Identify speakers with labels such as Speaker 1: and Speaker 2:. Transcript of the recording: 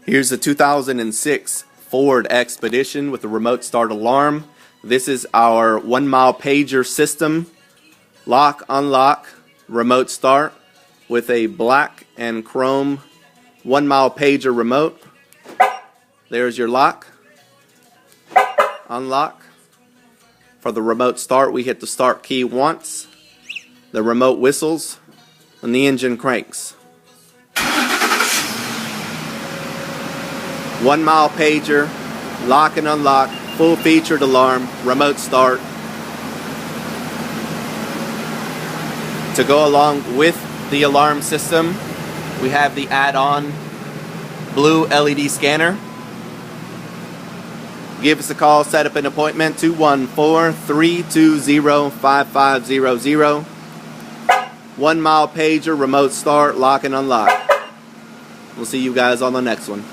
Speaker 1: Here's the 2006 Ford Expedition with a remote start alarm. This is our 1 mile pager system. Lock, unlock, remote start with a black and chrome 1 mile pager remote. There's your lock, unlock. For the remote start, we hit the start key once, the remote whistles, and the engine cranks. 1 mile pager, lock and unlock, full featured alarm, remote start. To go along with the alarm system, we have the add-on blue LED scanner. Give us a call, set up an appointment, 214-320-5500. 1 mile pager, remote start, lock and unlock. We'll see you guys on the next one.